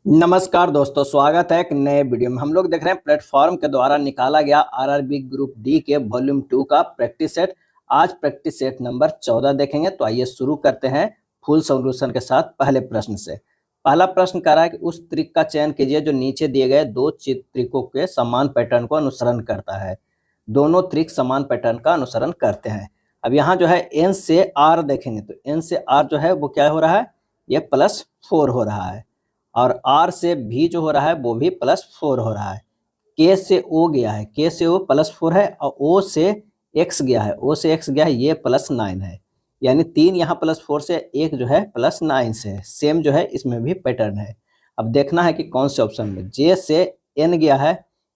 नमस्कार दोस्तों, स्वागत है एक नए वीडियो में। हम लोग देख रहे हैं प्लेटफॉर्म के द्वारा निकाला गया आरआरबी ग्रुप डी के वॉल्यूम 2 का प्रैक्टिस सेट। आज प्रैक्टिस सेट नंबर 14 देखेंगे। तो आइए शुरू करते हैं फुल सॉल्यूशन के साथ पहले प्रश्न से। पहला प्रश्न कह रहा है कि उस त्रिक का चयन कीजिए जो नीचे दिए गए दो त्रिकों के समान पैटर्न को अनुसरण करता है। दोनों त्रिक समान पैटर्न का अनुसरण करते हैं। अब यहाँ जो है एन से आर देखेंगे तो एन से आर जो है वो क्या हो रहा है, ये +4 हो रहा है। और आर से भी जो हो रहा है वो भी +4 हो रहा है। के से ओ गया है, के से ओ +4 है, और ओ से एक्स गया है, ओ से एक्स गया है, ये +9 है। यानी 3 यहाँ +4 से, एक जो है +9 से। सेम जो है इसमें भी पैटर्न है। अब देखना है कि कौन से ऑप्शन में। जे से एन गया है,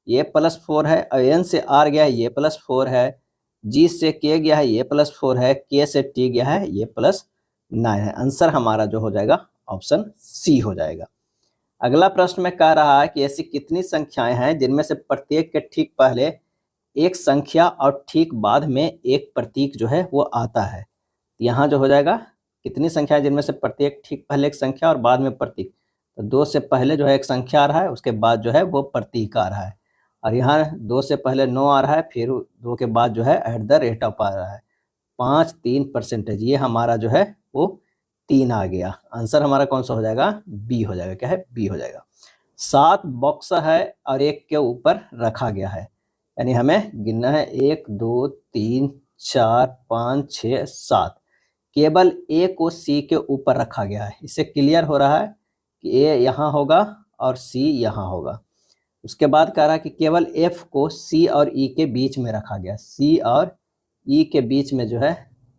ये +4 है, और एन से आर गया है, ये +4 है। जी से के गया है, ये +4 है। के से टी गया है, ये +9 है। आंसर हमारा जो हो जाएगा ऑप्शन सी हो जाएगा। अगला प्रश्न में कह रहा है कि ऐसी कितनी संख्याएं हैं जिनमें से प्रत्येक के ठीक पहले एक संख्या और ठीक बाद में एक प्रतीक जो है वो आता है। यहाँ जो हो जाएगा कितनी संख्याएं जिनमें से प्रत्येक ठीक पहले एक संख्या और बाद में प्रतीक। तो 2 से पहले जो है एक संख्या आ रहा है, उसके बाद जो है वो प्रतीक आ रहा है। और यहाँ 2 से पहले 9 आ रहा है, फिर 2 के बाद जो है @ आ रहा है। 5 3% ये हमारा जो है वो 3 आ गया। आंसर हमारा कौन सा हो जाएगा, बी हो जाएगा। क्या है, बी हो जाएगा। 7 बॉक्स है और एक के ऊपर रखा गया है, यानी हमें गिनना है 1 2 3 4 5 6 7। केवल ए को सी के ऊपर रखा गया है। इससे क्लियर हो रहा है कि ए यहाँ होगा और सी यहाँ होगा। उसके बाद कह रहा है कि केवल एफ को सी और ई के बीच में रखा गया। सी और ई के बीच में जो है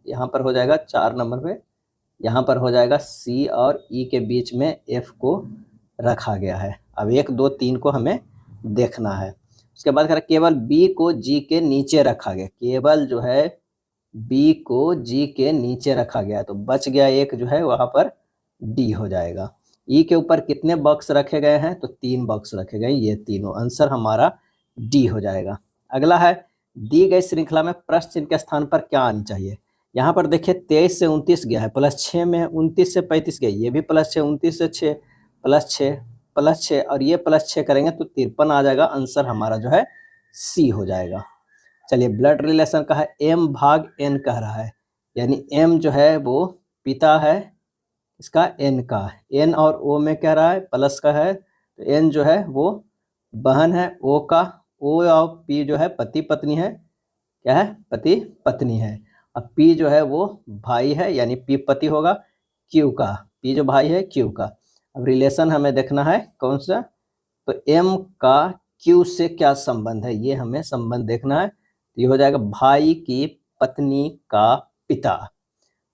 यहाँ पर हो जाएगा 4 नंबर पे, यहाँ पर हो जाएगा सी और ई के बीच में एफ को रखा गया है। अब 1 2 3 को हमें देखना है। उसके बाद कह रहा है केवल बी को जी के नीचे रखा गया। केवल जो है बी को जी के नीचे रखा गया, तो बच गया एक जो है वहाँ पर डी हो जाएगा। ई के ऊपर कितने बॉक्स रखे गए हैं, तो 3 बॉक्स रखे गए, ये तीनों। आंसर हमारा डी हो जाएगा। अगला है दी गई श्रृंखला में प्रश्न चिन्ह के स्थान पर क्या आनी चाहिए। यहाँ पर देखिए 23 से 29 गया है, +6 में 29 से 35 गया, ये भी +6, 29 से 6 +6 +6, और ये +6 करेंगे तो 53 आ जाएगा। आंसर हमारा जो है सी हो जाएगा। चलिए ब्लड रिलेशन का है, M/N कह रहा है, यानी M जो है वो पिता है इसका N का। N और O में कह रहा है प्लस का है, तो N जो है वो बहन है O का। O और P जो है पति पत्नी है। क्या है, पति पत्नी है। अब P जो है वो भाई है, यानी P पति होगा। Q का, P जो भाई है Q का। अब रिलेशन हमें देखना है कौन सा, तो M का Q से क्या संबंध है, ये हमें संबंध देखना है। तो ये हो जाएगा भाई की पत्नी का पिता।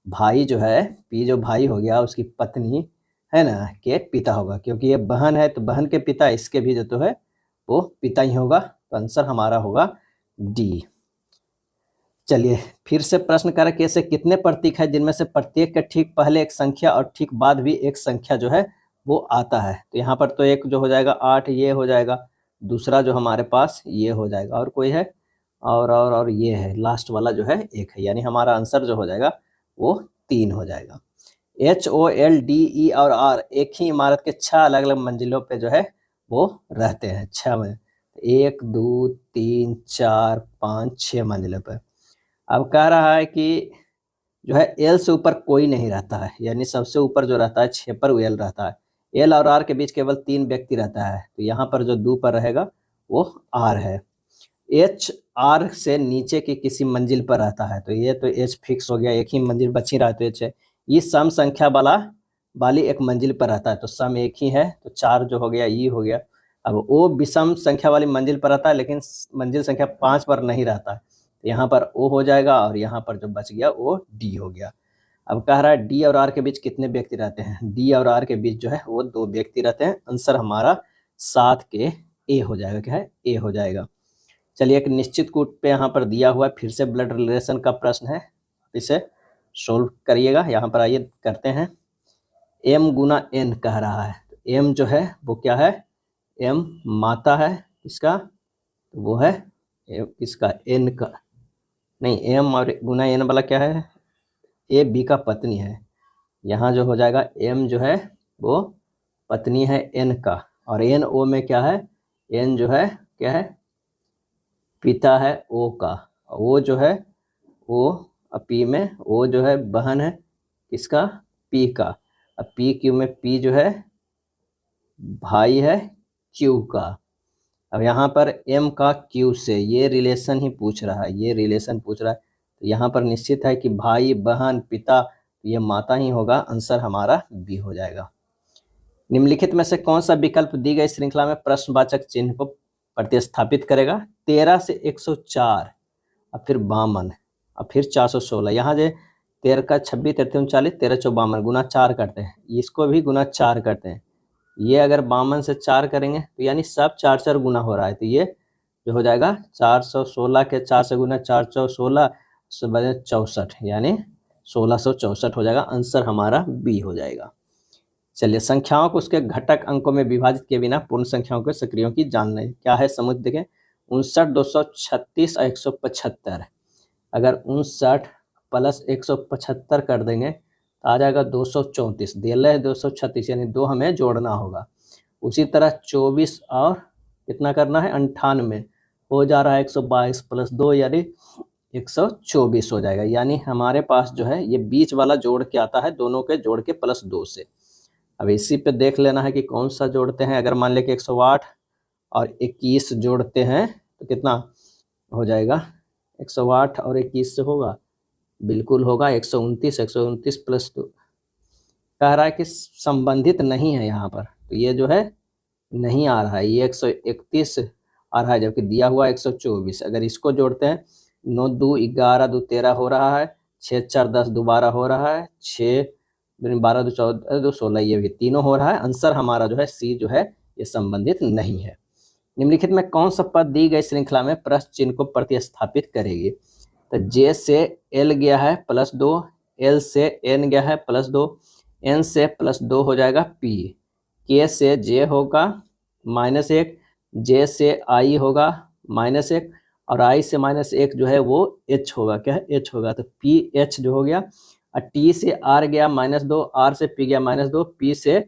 भाई जो है P जो भाई हो गया, उसकी पत्नी है ना के पिता होगा, क्योंकि ये बहन है तो बहन के पिता, इसके भी जो तो है वो पिता ही होगा। तो आंसर हमारा होगा डी। चलिए फिर से प्रश्न करें कि ऐसे कितने प्रतीक है जिनमें से प्रत्येक के ठीक पहले एक संख्या और ठीक बाद भी एक संख्या जो है वो आता है। तो यहाँ पर तो एक जो हो जाएगा 8, ये हो जाएगा। दूसरा जो हमारे पास ये हो जाएगा, और कोई है, और ये है लास्ट वाला जो है 1 है, यानी हमारा आंसर जो हो जाएगा वो 3 हो जाएगा। HOL, DE और R एक ही इमारत के 6 अलग अलग मंजिलों पे जो है वो रहते हैं। 6 में 1 2 3 4 5 6 मंजिलों पे। अब कह रहा है कि जो है एल से ऊपर कोई नहीं रहता है, यानी सबसे ऊपर जो रहता है 6 पर एल रहता है। एल और आर के बीच केवल 3 व्यक्ति रहता है, तो यहाँ पर जो 2 पर रहेगा वो आर है। एच आर से नीचे की किसी मंजिल पर रहता है, तो ये तो एच फिक्स हो गया, एक ही मंजिल बची रहा तो एच है। ये सम संख्या वाली एक मंजिल पर रहता है, तो सम एक ही है, तो 4 जो हो गया ई हो गया। अब ओ विषम संख्या वाली मंजिल पर रहता है, लेकिन मंजिल संख्या 5 पर नहीं रहता है, तो यहाँ पर ओ हो जाएगा, और यहाँ पर जो बच गया वो डी हो गया। अब कह रहा है डी और आर के बीच कितने व्यक्ति रहते हैं। डी और आर के बीच जो है वो 2 व्यक्ति रहते हैं। आंसर हमारा 7 के ए हो जाएगा। क्या है, ए हो जाएगा। चलिए एक निश्चित कूट पे यहाँ पर दिया हुआ है, फिर से ब्लड रिलेशन का प्रश्न है, इसे सोल्व करिएगा। यहाँ पर आइए करते हैं। M गुना N कह रहा है, तो M जो है वो क्या है, M माता है इसका, तो वो है इसका N का, नहीं M और गुना N वाला क्या है, A B का पत्नी है। यहाँ जो हो जाएगा M जो है वो पत्नी है एन का, और एन ओ में क्या है, एन जो है क्या है, पिता है ओ का, ओ जो है ओ, पी में ओ जो है बहन है किसका, पी का, अब पी क्यू में पी जो है भाई है क्यू का। अब यहाँ पर एम का क्यू से ये रिलेशन ही पूछ रहा है, ये रिलेशन पूछ रहा है, तो यहाँ पर निश्चित है कि भाई बहन पिता, तो ये माता ही होगा, आंसर हमारा बी हो जाएगा। निम्नलिखित में से कौन सा विकल्प दी गई श्रृंखला में प्रश्नवाचक चिन्ह को प्रतिस्थापित करेगा, 13 से 104, अब फिर 52, अब फिर 416, यहाँ जो 13 का 26 33 39 13 54 गुना 4 करते हैं, इसको भी गुना 4 करते हैं, ये अगर 52 से 4 करेंगे तो यानी सब 4 4 गुना हो रहा है, तो ये जो हो जाएगा 416 के 4 से गुना 416 64, यानी 1664 हो जाएगा, आंसर हमारा बी हो जाएगा। चलिए, संख्याओं को उसके घटक अंकों में विभाजित किए बिना पूर्ण संख्याओं के सक्रियों की जानना है, क्या है समुच्चय देखें, 59 236 और 175, अगर 59 प्लस 175 कर देंगे तो आ जाएगा 234, दिल है 236, यानी 2 हमें जोड़ना होगा। उसी तरह 24 और कितना करना है 98, हो जा रहा है 122 प्लस 2 यानी 124 हो जाएगा, यानी हमारे पास जो है ये बीच वाला जोड़ के आता है, दोनों के जोड़ के प्लस 2 से। अब इसी पे देख लेना है कि कौन सा जोड़ते हैं, अगर मान ले कि 108 और 21 जोड़ते हैं तो कितना हो जाएगा, 108 और 21 से होगा, बिल्कुल होगा, 129, 129 प्लस 2, कह रहा है कि संबंधित नहीं है यहाँ पर, तो ये जो है नहीं आ रहा है, ये 131 आ रहा है, जबकि दिया हुआ 124, अगर इसको जोड़ते हैं 9 2 11 2 13 हो रहा है, 6 4 10 दोबारा हो रहा है, 6 12 2 14 2 16, ये भी तीनों हो रहा है, आंसर हमारा जो है सी जो है ये संबंधित नहीं है। निम्नलिखित में कौन सा पद दी गई श्रृंखला में प्रश्न चिन्ह को प्रतिस्थापित करेगी, तो जे से एल गया है +2, एल से एन गया है +2, एन से +2 हो जाएगा पी, के से जे होगा -1, जे से आई होगा -1, और आई से -1 जो है वो एच होगा, क्या है एच होगा, तो पी एच जो हो गया, और टी से आर गया -2, आर से पी गया -2, पी से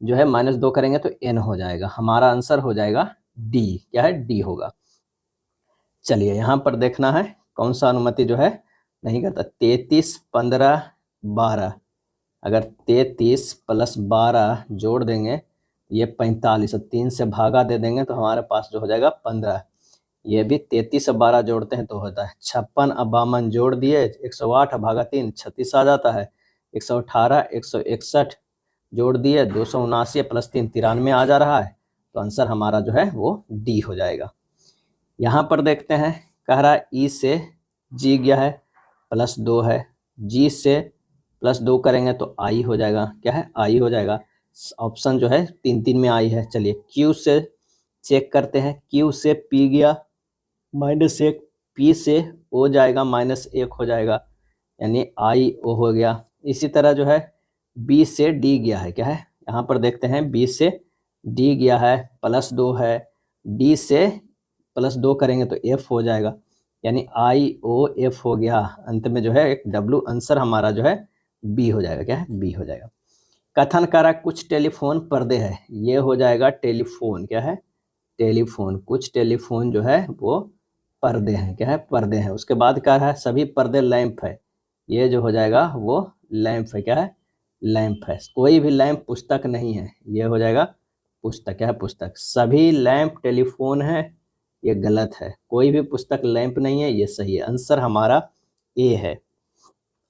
जो है -2 करेंगे तो एन हो जाएगा, हमारा आंसर हो जाएगा डी, क्या है डी होगा। चलिए, यहाँ पर देखना है कौन सा अनुमति जो है नहीं करता, 33 15 12, अगर 33 + 12 जोड़ देंगे ये 45, 3 से भागा दे देंगे तो हमारे पास जो हो जाएगा 15, ये भी 33 से 12 जोड़ते हैं तो होता है 56, अब 52 जोड़ दिए 108 भागा 3 36 आ जाता है, 118 161 जोड़ दिए 279 + 3 93 आ जा रहा है, तो आंसर हमारा जो है वो डी हो जाएगा। यहाँ पर देखते हैं, कह रहा है ई से जी गया है +2 है, जी से +2 करेंगे तो आई हो जाएगा, क्या है आई हो जाएगा, ऑप्शन जो है 3 3 में आई है। चलिए, क्यू से चेक करते हैं, क्यू से पी गया -1, पी से ओ जाएगा -1 हो जाएगा, यानी आई ओ हो गया। इसी तरह जो है बी से डी गया है, क्या है यहाँ पर देखते हैं, बी से डी गया है +2 है, डी से +2 करेंगे तो एफ हो जाएगा, यानी आई ओ एफ हो गया, अंत में जो है एक डब्ल्यू, आंसर हमारा जो है बी हो जाएगा, क्या है बी हो जाएगा। कथन कर रहा कुछ टेलीफोन पर्दे है, ये हो जाएगा टेलीफोन, क्या है टेलीफोन, कुछ टेलीफोन जो है वो पर्दे हैं, क्या है पर्दे हैं। उसके बाद क्या है, सभी पर्दे लैंप है, ये जो हो जाएगा वो लैंप है, क्या है लैंप है, कोई भी लैंप पुस्तक नहीं है, ये हो जाएगा पुस्तक, क्या है पुस्तक। सभी लैंप टेलीफोन है, ये गलत है, कोई भी पुस्तक लैंप नहीं है, ये सही है, आंसर हमारा ए है।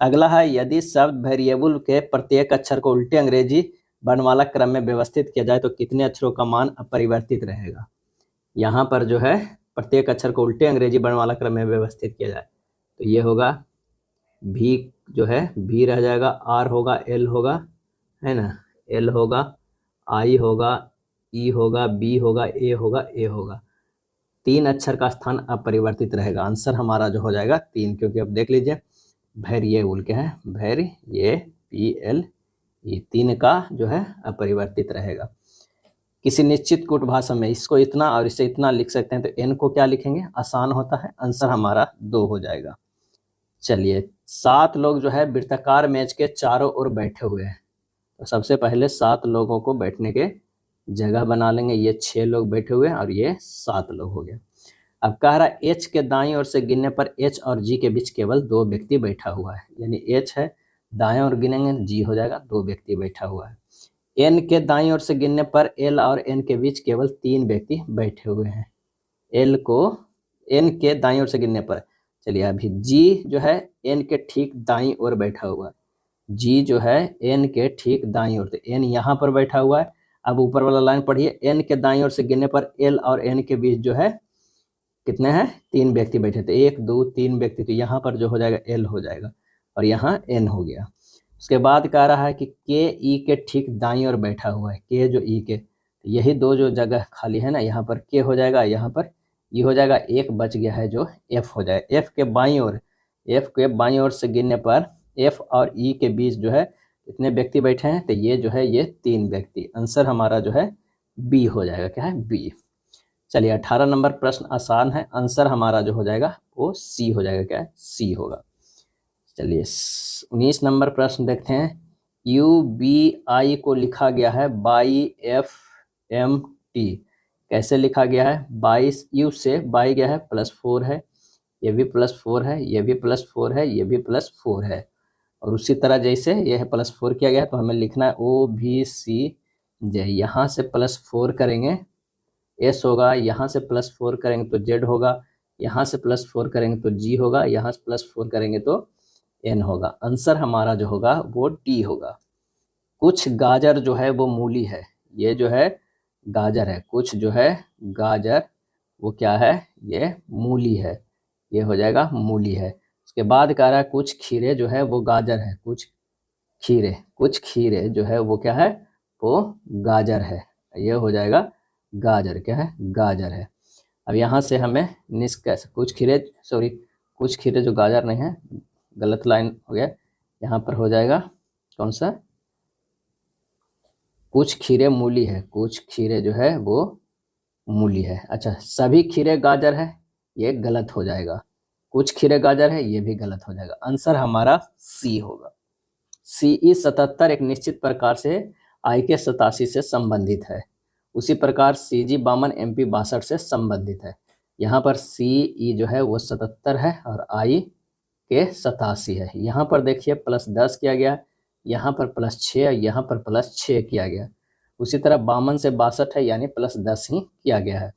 अगला है, यदि शब्द वेरिएबल के प्रत्येक अक्षर को उल्टे अंग्रेजी वर्णमाला क्रम में व्यवस्थित किया जाए तो कितने अक्षरों का मान अपरिवर्तित रहेगा। यहाँ पर जो है प्रत्येक अक्षर को उल्टे अंग्रेजी वर्णमाला क्रम में व्यवस्थित किया जाए तो ये होगा भी, जो है भी रह जाएगा, आर होगा, एल होगा, है ना, एल होगा, आई होगा, ई होगा, बी होगा, ए होगा, ए होगा, 3 अक्षर का स्थान अपरिवर्तित रहेगा, आंसर हमारा जो हो जाएगा 3, क्योंकि अब देख लीजिए वेरिएबल क्या है, वेरिएबल, ये 3 का जो है अपरिवर्तित रहेगा। किसी निश्चित कूट भाषा में इसको इतना और इसे इतना लिख सकते हैं, तो एन को क्या लिखेंगे, आसान होता है, आंसर हमारा 2 हो जाएगा। चलिए, 7 लोग जो है वृत्ताकार मेज के चारों ओर बैठे हुए हैं, तो सबसे पहले 7 लोगों को बैठने के जगह बना लेंगे। ये 6 लोग बैठे हुए हैं और ये 7 लोग हो गए। अब कह रहा है एच के दाईं ओर से गिनने पर एच और जी के बीच केवल 2 व्यक्ति बैठा हुआ है, यानी एच है, दाएं ओर गिनेंगे जी हो जाएगा, 2 व्यक्ति बैठा हुआ है। एन के दाईं ओर से गिनने पर एल और एन के बीच केवल 3 व्यक्ति बैठे हुए हैं। एल को एन के दाईं ओर से गिनने पर, चलिए अभी जी जो है एन के ठीक दाईं ओर बैठा हुआ है। जी जो है एन के ठीक दाईं ओर, तो एन यहाँ पर बैठा हुआ है। अब ऊपर वाला लाइन पढ़िए, एन के दाईं ओर से गिनने पर एल और एन के बीच जो है कितने हैं, 3 व्यक्ति बैठे थे, 1 2 3 व्यक्ति, तो यहाँ पर जो हो जाएगा एल हो जाएगा और यहाँ एन हो गया। उसके बाद कह रहा है कि के ई के ठीक दाईं ओर बैठा हुआ है, के जो ई के, यही 2 जो जगह खाली है ना, यहाँ पर के हो जाएगा, यहाँ पर ई हो जाएगा, एक बच गया है जो एफ हो जाएगा। एफ के बाईं ओर, एफ के बाईं ओर से गिनने पर एफ और ई के बीच जो है कितने व्यक्ति बैठे हैं, तो ये जो है ये 3 व्यक्ति। आंसर हमारा जो है बी हो जाएगा, क्या है, बी। चलिए 18 नंबर प्रश्न आसान है, आंसर हमारा जो हो जाएगा वो सी हो जाएगा, क्या है, सी होगा। चलिए 19 नंबर प्रश्न देखते हैं। यू बी आई को लिखा गया है बाई एफ एम टी, कैसे लिखा गया है, बाई, यू से बाई गया है +4 है, ये भी +4 है, ये भी +4 है, ये भी +4 है, और उसी तरह जैसे यह +4 किया गया है तो हमें लिखना है ओ भी सी जे, यहाँ से +4 करेंगे एस होगा, यहाँ से +4 करेंगे तो जेड होगा, यहाँ से +4 करेंगे तो जी होगा, यहाँ से +4 करेंगे तो एन होगा। आंसर हमारा जो होगा वो डी होगा। कुछ गाजर जो है वो मूली है, ये जो है गाजर है, कुछ जो है गाजर वो क्या है, ये मूली है, ये हो जाएगा मूली है। उसके बाद कह रहा है कुछ खीरे जो है वो गाजर है, कुछ खीरे जो है वो क्या है, वो गाजर है, ये हो जाएगा गाजर, क्या है, गाजर है। अब यहाँ से हमें निष्कर्ष, कुछ खीरे जो गाजर नहीं है, गलत लाइन हो गया, यहाँ पर हो जाएगा कौन सा, कुछ खीरे मूली है, कुछ खीरे जो है वो मूली है। अच्छा, सभी खीरे गाजर है, ये गलत हो जाएगा, कुछ खीरे गाजर है, ये भी गलत हो जाएगा। आंसर हमारा सी होगा। CE 77 एक निश्चित प्रकार से IK 87 से संबंधित है, उसी प्रकार CG 52 MP 62 से संबंधित है। यहाँ पर CE जो है वो 77 है और IK 87 है। यहाँ पर देखिए +10 किया गया, यहाँ पर +6, यहाँ पर +6 किया गया। उसी तरह 52 से 62 है, यानी +10 ही किया गया है।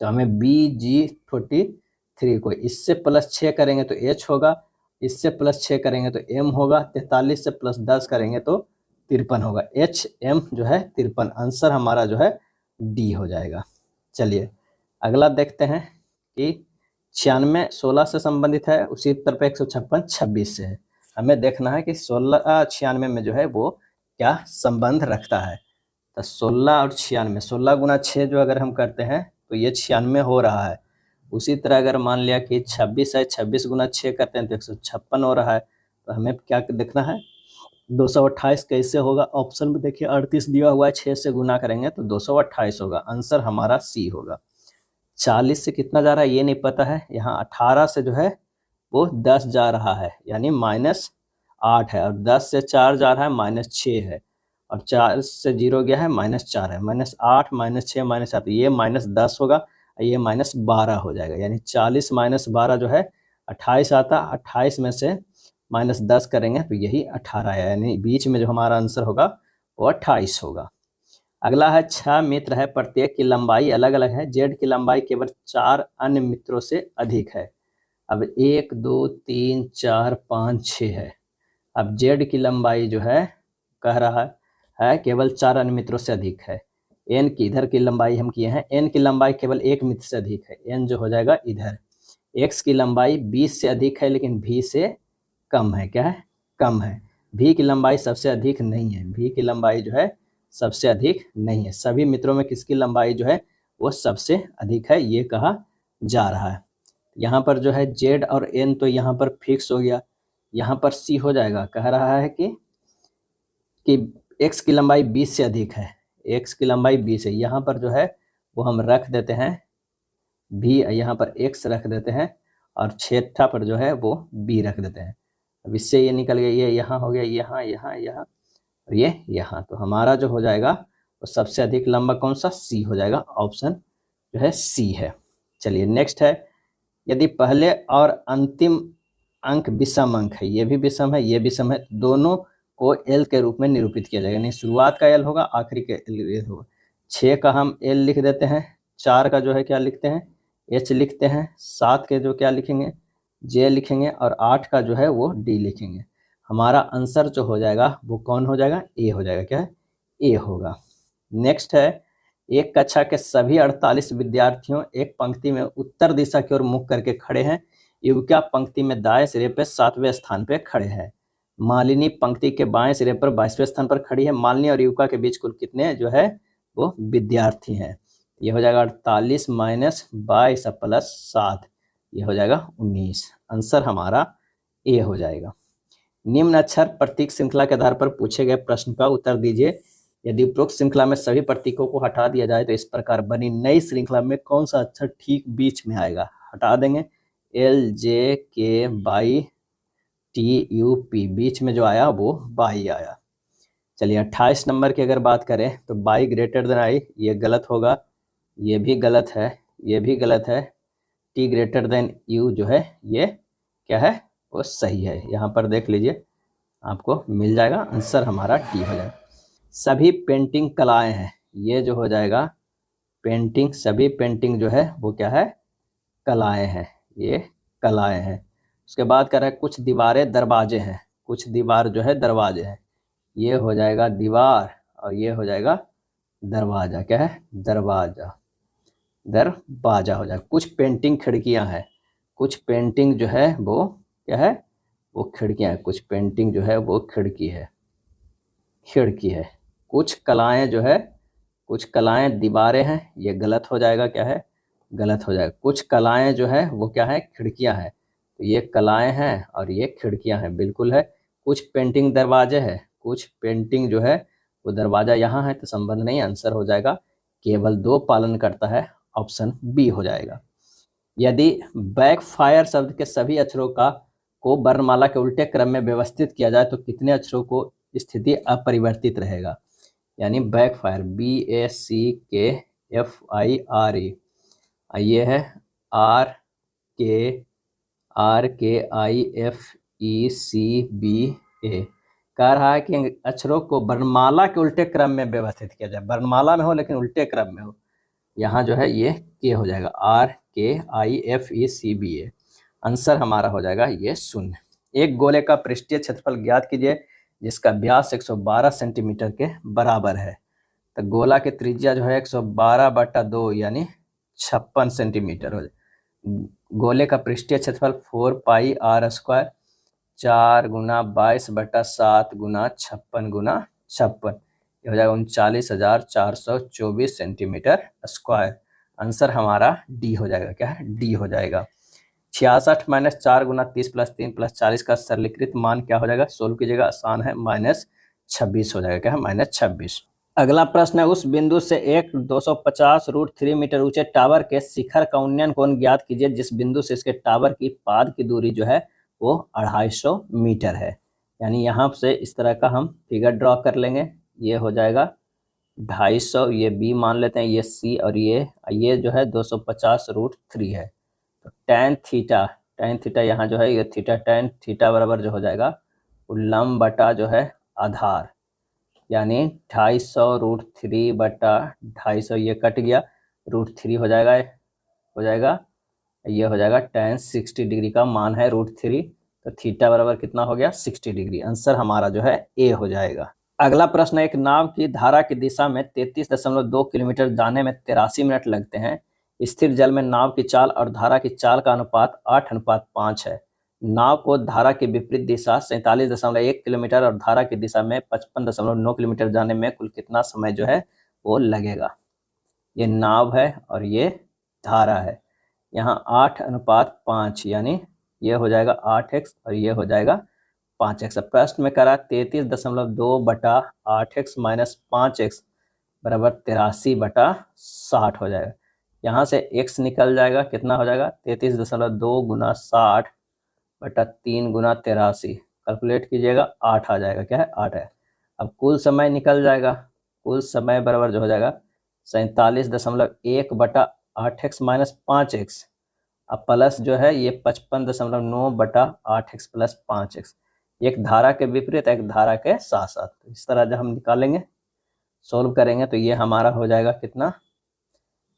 तो हमें BG43 को इससे +6 करेंगे तो H होगा, इससे +6 करेंगे तो M होगा, 43 से +10 करेंगे तो 53 होगा, HM जो है 53। आंसर हमारा जो है डी हो जाएगा। चलिए अगला देखते हैं कि 96 16 से संबंधित है, उसी तरह पे 156 26 से है। हमें देखना है कि 16 96 में जो है वो क्या संबंध रखता है। तो 16 और 96, 16 गुना 6 जो अगर हम करते हैं तो ये 96 हो रहा है। उसी तरह अगर मान लिया कि 26 है, 26 गुना 6 करते हैं तो 156 हो रहा है। तो हमें क्या देखना है, 228 कैसे होगा, ऑप्शन में देखिए 38 दिया हुआ है, 6 से गुना करेंगे तो 228 होगा। आंसर हमारा सी होगा। 40 से कितना जा रहा है ये नहीं पता है, यहाँ 18 से जो है वो 10 जा रहा है, यानी -8 है, और 10 से 4 जा रहा है -6 है, और 4 से 0 गया है -4 है, -8 -6 -7, ये -10 होगा, ये -12 हो जाएगा, यानी 40 -12 जो है 28 आता, 28 में से -10 करेंगे तो यही 18 है, यानी बीच में जो हमारा आंसर होगा वो 28 होगा। अगला है 6 मित्र है, प्रत्येक की लंबाई अलग अलग है, जेड की लंबाई केवल 4 अन्य मित्रों से अधिक है। अब 1 2 3 4 5 6 है। अब जेड की लंबाई जो है कह रहा है केवल 4 अन्य मित्रों से अधिक है। एन की इधर की लंबाई हम किए हैं, एन की लंबाई केवल 1 मित्र से अधिक है, एन जो हो जाएगा इधर। एक्स की लंबाई 20 से अधिक है लेकिन भी से कम है, क्या है, कम है। भी की लंबाई सबसे अधिक नहीं है, भी की लंबाई जो है सबसे अधिक नहीं है। सभी मित्रों में किसकी लंबाई जो है वो सबसे अधिक है, ये कहा जा रहा है। यहाँ पर जो है जेड और एन तो यहाँ पर फिक्स हो गया, यहाँ पर सी हो जाएगा। कह रहा है कि एक्स की लंबाई 20 से अधिक है, एक्स की लंबाई 20 है, यहाँ पर जो है वो हम रख देते हैं भी, यहाँ पर एक्स रख देते हैं और छठा पर जो है वो बी रख देते हैं। अब इससे ये निकल गया, ये यहाँ हो गया, यहाँ यहाँ यहाँ, और ये यहाँ, तो हमारा जो हो जाएगा वो सबसे अधिक लंबा कौन सा, सी हो जाएगा, ऑप्शन जो है सी है। चलिए नेक्स्ट है, यदि पहले और अंतिम अंक विषम अंक है, ये भी विषम है, ये विषम है, दोनों को एल के रूप में निरूपित किया जाएगा, नहीं शुरुआत का एल होगा, आखिरी का एल होगा। 6 का हम एल लिख देते हैं, 4 का जो है क्या लिखते हैं, एच लिखते हैं, 7 के जो क्या लिखेंगे, जे लिखेंगे, और 8 का जो है वो डी लिखेंगे। हमारा आंसर जो हो जाएगा वो कौन हो जाएगा, ए हो जाएगा, क्या है, ए होगा। नेक्स्ट है, एक कक्षा के सभी 48 विद्यार्थियों एक पंक्ति में उत्तर दिशा की ओर मुख करके खड़े हैं। युविका पंक्ति में दाएं सिरे पर 7वें स्थान पर खड़े हैं। मालिनी पंक्ति के बाएं सिरे पर 22वें स्थान पर खड़ी है। मालिनी और युविका के बीच कुल कितने जो है वो विद्यार्थी हैं, ये हो जाएगा 48 माइनस 22 प्लस 7, ये हो जाएगा 19। आंसर हमारा ए हो जाएगा। निम्न अक्षर प्रतीक श्रृंखला के आधार पर पूछे गए प्रश्न का उत्तर दीजिए। यदि उपरोक्त श्रृंखला में सभी प्रतीकों को हटा दिया जाए तो इस प्रकार बनी नई श्रृंखला में कौन सा अक्षर ठीक बीच में आएगा, हटा देंगे, एल जे के बाई टी यू पी, बीच में जो आया वो बाई आया। चलिए 28 नंबर की अगर बात करें तो बाई ग्रेटर देन आई, ये गलत होगा, ये भी गलत है, ये भी गलत है। टी ग्रेटर देन यू जो है ये क्या है, वो सही है। यहाँ पर देख लीजिए आपको मिल जाएगा, आंसर हमारा टी हो जाएगा। सभी पेंटिंग कलाएं हैं, ये जो हो जाएगा पेंटिंग, सभी पेंटिंग जो है वो क्या है, कलाएं हैं, ये कलाएं हैं। उसके बाद कह रहा है कुछ दीवारें दरवाजे हैं, कुछ दीवार जो है दरवाजे हैं, ये हो जाएगा दीवार और ये हो जाएगा दरवाजा, क्या है, दरवाजा, दरवाजा हो जाएगा। कुछ पेंटिंग खिड़कियां हैं, कुछ पेंटिंग जो है वो क्या है, वो खिड़कियां हैं, कुछ पेंटिंग जो है वो खिड़की है, खिड़की है। कुछ कलाएं जो है, कुछ कलाएं दीवारें हैं, ये गलत हो जाएगा, क्या है, गलत हो जाएगा। कुछ कलाएं जो है वो क्या है, खिड़कियां हैं, तो ये कलाएं हैं और ये खिड़कियां हैं, बिल्कुल है। कुछ पेंटिंग दरवाजे है, कुछ पेंटिंग जो है वो दरवाजा यहाँ है, तो संबंध नहीं, आंसर हो जाएगा केवल 2 पालन करता है, ऑप्शन बी हो जाएगा। यदि बैकफायर शब्द के सभी अक्षरों को वर्णमाला के उल्टे क्रम में व्यवस्थित किया जाए तो कितने अक्षरों को स्थिति अपरिवर्तित रहेगा, यानी बैकफायर, BACKFIRE, ये है RKIFECBA, कह रहा है कि अक्षरों को वर्णमाला के उल्टे क्रम में व्यवस्थित किया जाए, वर्णमाला में हो लेकिन उल्टे क्रम में हो, यहाँ जो है ये के हो जाएगा, RKIFECBA। आंसर हमारा हो जाएगा ये 0। एक गोले का पृष्ठीय क्षेत्रफल ज्ञात कीजिए जिसका व्यास 112 सेंटीमीटर के बराबर है। तो गोला की त्रिज्या जो है 112/2 यानी 56 सेंटीमीटर हो जाए। गोले का पृष्ठीय क्षेत्रफल 4πr², 4 गुना 22/7 गुना 56 गुना 56, ये हो जाएगा 39,424 सेंटीमीटर स्क्वायर। आंसर हमारा डी हो जाएगा, क्या है, डी हो जाएगा। 66 माइनस 4 गुना 30 प्लस 3 प्लस 40 का सरलीकृत मान क्या हो जाएगा, सोल्व कीजिएगा, आसान है, -26 हो जाएगा, क्या है, -26। अगला प्रश्न है, उस बिंदु से एक 250√3 मीटर ऊंचे टावर के शिखर का उन्नयन कोण ज्ञात कीजिए जिस बिंदु से इसके टावर की पाद की दूरी जो है वो 250 मीटर है। यानी यहाँ से इस तरह का हम फिगर ड्रॉ कर लेंगे, ये हो जाएगा 250, ये बी मान लेते हैं, ये सी, और ये जो है 250√3 है। तो tan थीटा यहाँ जो है ये थीटा, tan थीटा बराबर जो हो जाएगा लंब बटा जो है आधार, यानी 250√3/250, ये कट गया, √3 हो जाएगा, ये हो जाएगा tan 60 डिग्री का मान है √3, तो थीटा बराबर कितना हो गया, 60 डिग्री। आंसर हमारा जो है ए हो जाएगा। अगला प्रश्न, एक नाव की धारा की दिशा में 33.2 किलोमीटर जाने में 83 मिनट लगते हैं। स्थिर जल में नाव की चाल और धारा की चाल का अनुपात 8:5 है। नाव को धारा की विपरीत दिशा 47.1 किलोमीटर और धारा की दिशा में 55.9 किलोमीटर जाने में कुल कितना समय जो है वो लगेगा। ये नाव है और ये धारा है, यहाँ 8:5 यानी ये हो जाएगा 8x और ये हो जाएगा 5x। प्रश्न में करा 33.2/8x माइनस 5x बराबर 83/60 हो जाएगा। यहाँ से x निकल जाएगा, कितना हो जाएगा, 33.2 गुना 60/3 गुना 83, कैलकुलेट कीजिएगा, 8 आ जाएगा, क्या है, 8 है। अब कुल समय निकल जाएगा, कुल समय बराबर जो हो जाएगा 47.1/8x माइनस 5x, अब प्लस जो है ये 55.9/8x प्लस 5x, एक धारा के विपरीत एक धारा के साथ साथ। तो इस तरह जब हम निकालेंगे, सोल्व करेंगे तो ये हमारा हो जाएगा कितना,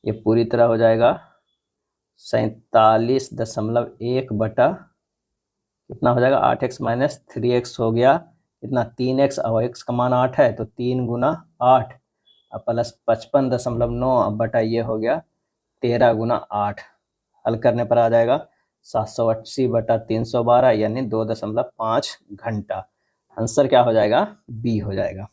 ये पूरी तरह हो जाएगा 47.1 बटा कितना हो जाएगा 8x माइनस 3x हो गया इतना 3x, और x का मान 8 है तो 3 गुना 8 अब प्लस 55.9 बटा ये हो गया 13 गुना 8। हल करने पर आ जाएगा 780/312 यानी 2.5 घंटा। आंसर क्या हो जाएगा, बी हो जाएगा।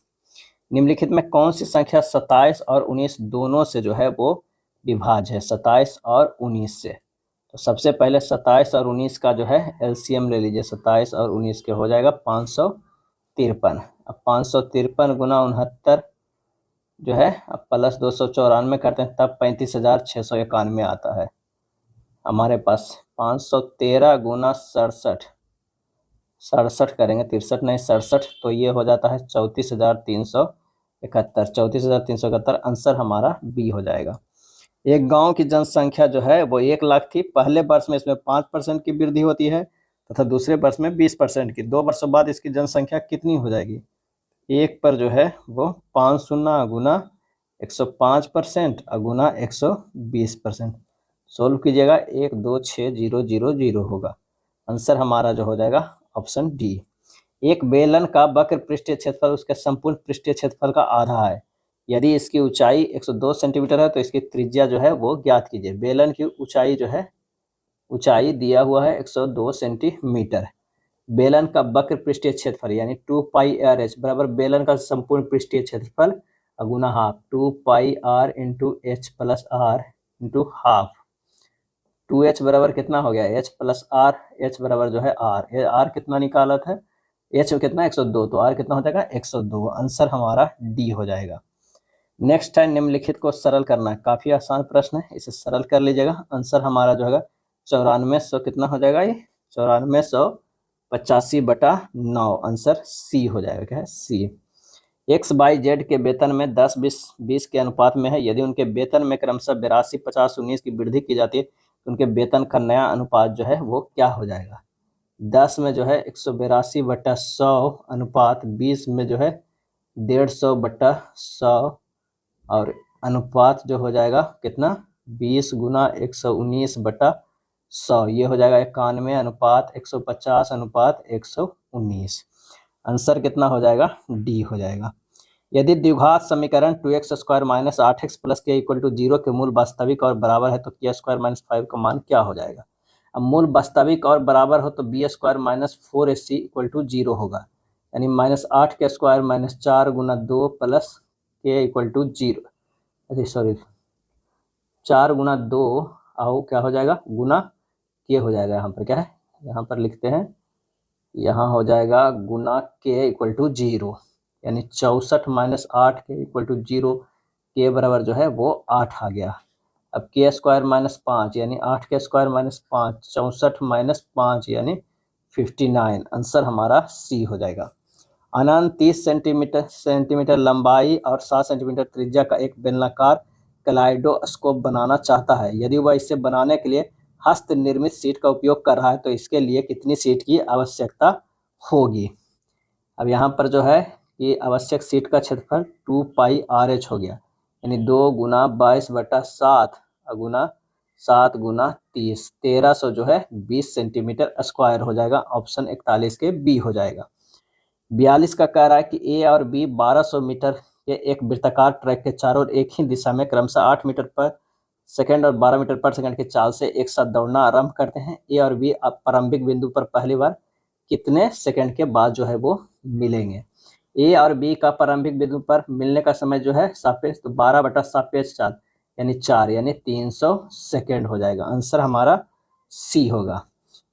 निम्नलिखित में कौन सी संख्या 27 और 19 दोनों से जो है वो विभाज्य है, 27 और 19 से। तो सबसे पहले 27 और 19 का जो है एलसीएम ले लीजिए, 27 और 19 के हो जाएगा 553। अब 553 गुना 69 जो है अब प्लस 294 करते हैं तब 35,691 आता है हमारे पास। 513 गुना 67 करेंगे, 63 नहीं 67, तो ये हो जाता है 34,371, 34,371। आंसर हमारा बी हो जाएगा। एक गांव की जनसंख्या जो है वो 1 लाख थी, पहले वर्ष में इसमें 5% की वृद्धि होती है तथा दूसरे वर्ष में 20% की। 2 वर्षों बाद इसकी जनसंख्या कितनी हो जाएगी, एक पर जो है वो 5 शून्य गुना 105% गुना 120%। सोल्व कीजिएगा 126,000 होगा। आंसर हमारा जो हो जाएगा ऑप्शन डी। एक बेलन का वक्र पृष्ठीय क्षेत्रफल उसके संपूर्ण पृष्ठीय क्षेत्रफल का आधा है। यदि इसकी ऊंचाई 102 सेंटीमीटर है तो इसकी त्रिज्या जो है वो ज्ञात कीजिए। बेलन की ऊंचाई जो है, ऊंचाई दिया हुआ है 102 सेंटीमीटर। बेलन का वक्र पृष्ठीय क्षेत्रफल यानी 2πr/h बराबर बेलन का संपूर्ण पृष्ठीय क्षेत्रफल गुना half, 2πr into h plus r into half. 2h बराबर कितना हो गया, h प्लस r, h बराबर जो है r कितना निकाला था, h कितना 102, तो r कितना हो जाएगा 102। आंसर हमारा डी हो जाएगा। नेक्स्ट है निम्नलिखित को सरल करना है, काफी आसान प्रश्न है, इसे सरल कर लीजिएगा। आंसर हमारा जो होगा 9400 कितना हो जाएगा, ये 9485/9। आंसर सी हो जाएगा, क्या है सी। एक्स वाई जेड के वेतन में 10-20 के अनुपात में है। यदि उनके वेतन में क्रमशः 82, 50, 19 की वृद्धि की जाती है तो उनके वेतन का नया अनुपात जो है वो क्या हो जाएगा। 10 में जो है 182/100 अनुपात, 20 में जो है 150/100 और अनुपात जो हो जाएगा कितना 20 गुना 119/100, ये हो जाएगा 91 अनुपात 150 अनुपात 119। आंसर कितना हो जाएगा, डी हो जाएगा। यदि द्विघात समीकरण 2x² माइनस 8x प्लस के इक्वल टू 0 के मूल वास्तविक और बराबर है तो k² माइनस 5 का मान क्या हो जाएगा। अब मूल वास्तविक और बराबर हो तो b² minus 4ac equal to 0 होगा, यानी -8k² माइनस 4 गुना 2 प्लस के इक्वल टू 0, सॉरी 4 गुना 2 आओ क्या हो जाएगा गुना के हो जाएगा। यहाँ पर क्या है, यहाँ पर लिखते हैं, यहाँ हो जाएगा गुना के इक्वल टू 0, यानी 64 माइनस 8 के इक्वल टू 0, के बराबर जो है वो 8 आ गया। अब k² माइनस 5 यानी 8k² माइनस 5, 64 माइनस 5 यानी 59। आंसर हमारा सी हो जाएगा। अनंत 30 सेंटीमीटर लंबाई और 7 सेंटीमीटर त्रिज्या का एक बेलनाकार कलाइडोस्कोप बनाना चाहता है। यदि वह इसे बनाने के लिए हस्त निर्मित सीट का उपयोग कर रहा है तो इसके लिए कितनी सीट की आवश्यकता होगी। अब यहाँ पर जो है ये आवश्यक सीट का क्षेत्रफल 2πrh हो गया, यानी 2 गुना 22/7 गुना 7 गुना 30, 1300 जो है 20 सेंटीमीटर स्क्वायर हो जाएगा। ऑप्शन 41 के बी हो जाएगा। 42 का कह रहा है कि ए और बी 1200 मीटर के एक वृत्ताकार ट्रैक के चारों ओर एक ही दिशा में क्रमशः 8 मीटर पर सेकंड और 12 मीटर पर सेकंड की चाल से एक साथ दौड़ना आरंभ करते हैं। ए और बी अब प्रारंभिक बिंदु पर पहली बार कितने सेकंड के बाद जो है वो मिलेंगे। ए और बी का प्रारंभिक बिंदु पर मिलने का समय जो है सापेक्ष, तो 12/4 यानी 4 यानी 300 सेकेंड हो जाएगा। आंसर हमारा सी होगा।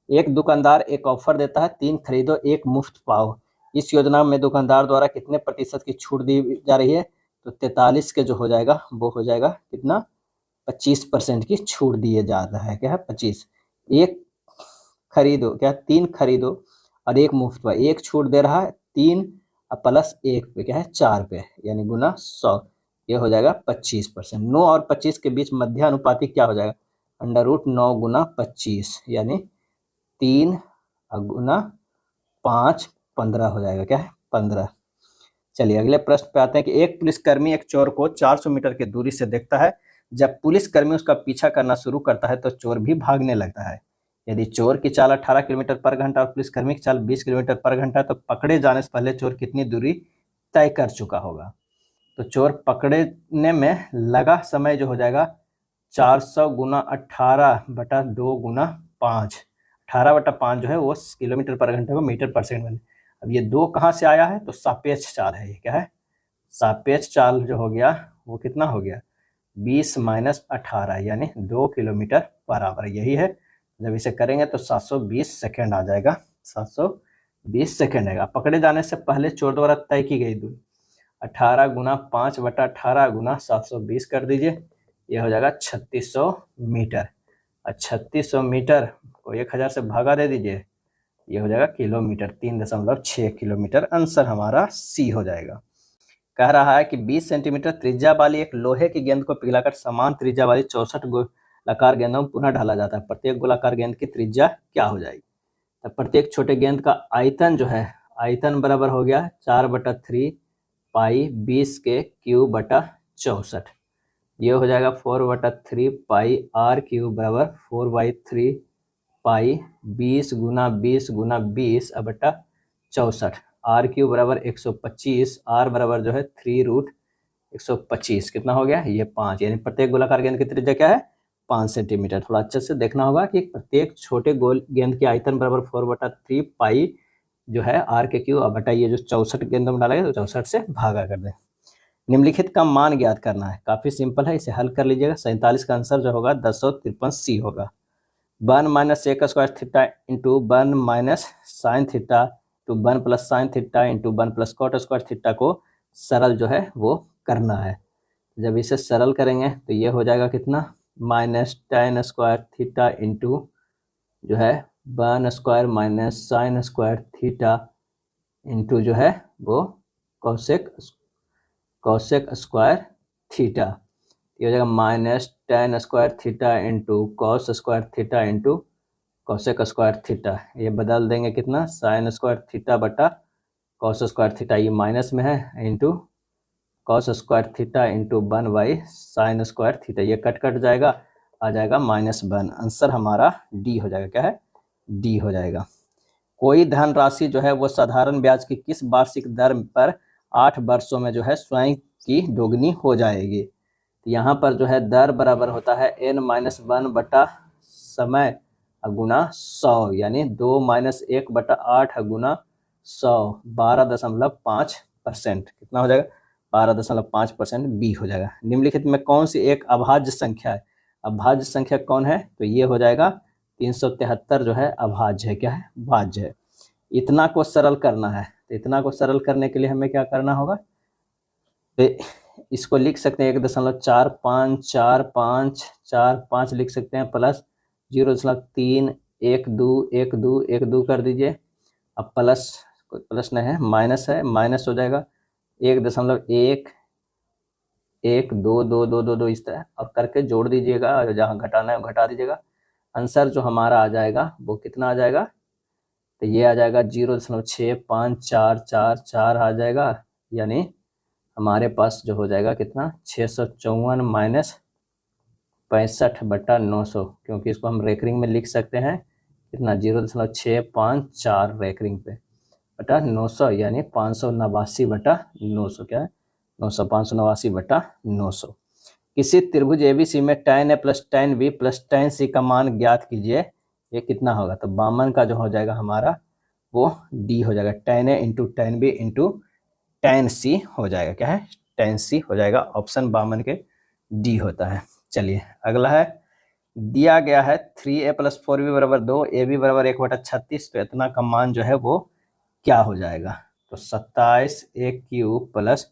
एक दुकानदार एक ऑफर देता है 3 खरीदो 1 मुफ्त पाओ। इस योजना में दुकानदार द्वारा कितने प्रतिशत की छूट दी जा रही है, तो 43 के जो हो जाएगा वो हो जाएगा कितना 25% की छूट दिए जा रहा है, क्या है 25। एक खरीदो क्या 3 खरीदो और 1 मुफ्त पाओ, 1 छूट दे रहा है 3 अब प्लस 1 पे क्या है 4 पे, यानी गुना 100, ये हो जाएगा 25%। 9 और 25 के बीच मध्यानुपाती क्या हो जाएगा, √9 गुना 25, यानी 3 गुना 5 15 हो जाएगा, क्या है 15। चलिए अगले प्रश्न पे आते हैं कि एक पुलिसकर्मी एक चोर को 400 मीटर की दूरी से देखता है। जब पुलिसकर्मी उसका पीछा करना शुरू करता है तो चोर भी भागने लगता है। यदि चोर की चाल 18 किलोमीटर पर घंटा और पुलिसकर्मी की चाल 20 किलोमीटर पर घंटा है, तो पकड़े जाने से पहले चोर कितनी दूरी तय कर चुका होगा। तो चोर पकड़ने में लगा समय जो हो जाएगा 400 गुना 18/2 गुना 5। 18/5 जो है वो किलोमीटर पर घंटे को मीटर पर सेकंड में। अब ये 2 कहाँ से आया है, तो सापेक्ष चाल है, ये क्या है सापेक्ष चाल जो हो गया वो कितना हो गया 20 - 18, यानी 2 किलोमीटर पर आवर, यही है। जब इसे करेंगे तो 720 सेकेंड आ जाएगा, 720 सेकेंड आएगा। पकड़े जाने से पहले चोर द्वारा तय की गई दूरी 18 गुना 5/18 गुना 720 कर दीजिए, ये हो जाएगा 3600 मीटर। और 3600 मीटर को 1000 से भागा दे दीजिए, ये हो जाएगा किलोमीटर, 3.6 किलोमीटर। आंसर हमारा सी हो जाएगा। कह रहा है कि 20 सेंटीमीटर त्रिज्या वाली एक लोहे की गेंद को पिघलाकर समान त्रिज्या वाली 64 गोलाकार गेंदों में पुनः ढाला जाता है। प्रत्येक गोलाकार गेंद की त्रिज्या क्या हो जाएगी, तो प्रत्येक छोटे गेंद का आयतन जो है, आयतन बराबर हो गया 4/3 पाई 20 के क्यूब बटा 64, ये हो जाएगा 4/3 पाई r क्यूब बराबर 4/3 पाई 20 गुना 20 गुना 20 बटा 64, r क्यूब बराबर 125, r बराबर जो है 3√125, कितना हो गया ये 5, यानी प्रत्येक गोलाकार गेंद की त्रिज्या क्या है 5 सेंटीमीटर। थोड़ा अच्छे से देखना होगा कि प्रत्येक छोटे गोल गेंद की आयतन बराबर 4/3 पाई जो है r के क्यूब बटा ये जो 64 गेंदों में डाला गया तो 64 से भागा कर दें। निम्नलिखित का मान ज्ञात करना है, काफी सिंपल है, इसे हल कर लीजिएगा। 47 का आंसर जो होगा 1053 सी होगा। 1 - sec square theta into 1 minus sine theta to 1 plus sine theta into 1 plus cot square theta को सरल जो है वो करना है। जब इसे सरल करेंगे तो ये हो जाएगा कितना minus tan square theta into जो है 1 square minus sine square theta into जो है वो कॉसेक स्क्वायर थीटा, ये हो जाएगा minus tan square theta into cos square theta into cosec square theta. ये बदल देंगे कितना साइन स्क्वायर थीटा बटा कॉस स्क्वायर थीटा, ये माइनस में है, into cos square theta into 1 sine square theta, ये कट जाएगा, आ जाएगा -1। आंसर हमारा डी हो जाएगा, क्या है डी हो जाएगा। कोई धनराशि जो है वो साधारण ब्याज की किस वार्षिक दर पर 8 वर्षों में जो है स्वयं की दोगुनी हो जाएगी। तो यहाँ पर जो है दर बराबर होता है n-1 बटा समय गुना 100, यानी 2 - 1/8 गुना 100, 12.5%, कितना हो जाएगा 12.5%, बी हो जाएगा। निम्नलिखित में कौन सी एक अभाज्य संख्या है, अभाज्य संख्या कौन है, तो ये हो जाएगा 373 जो है अभाज्य है, क्या है भाज्य है। इतना को सरल करना है, तो इतना को सरल करने के लिए हमें क्या करना होगा, तो इसको लिख सकते हैं 1.454545 लिख सकते हैं, प्लस 0.3 1 2 1 2 1 2 कर दीजिए। अब प्लस प्लस नहीं है, माइनस है, माइनस हो जाएगा 1.1 1 2 2 2 2 2 इस तरह अब करके जोड़ दीजिएगा, जहाँ घटाना है घटा दीजिएगा। आंसर जो हमारा आ जाएगा वो कितना आ जाएगा, तो ये आ जाएगा 0.6544 आ जाएगा, यानी हमारे पास जो हो जाएगा कितना 654 माइनस 65/900, क्योंकि इसको हम रेकरिंग में लिख सकते हैं कितना 0.654 रेकरिंग पे बटा 900, यानी 589/900, क्या है 900 589/900। किसी त्रिभुज एबीसी में tan A plus tan B plus tan C का मान ज्ञात कीजिए, ये कितना होगा, तो बामन का जो हो जाएगा हमारा वो डी हो जाएगा, tan A into tan B into tan C हो जाएगा, क्या है tan C हो जाएगा। ऑप्शन बामन के डी होता है। चलिए अगला है, दिया गया है 3A प्लस 4B बराबर 2, AB बराबर 1/36, तो इतना का मान जो है वो क्या हो जाएगा, तो 27A cube plus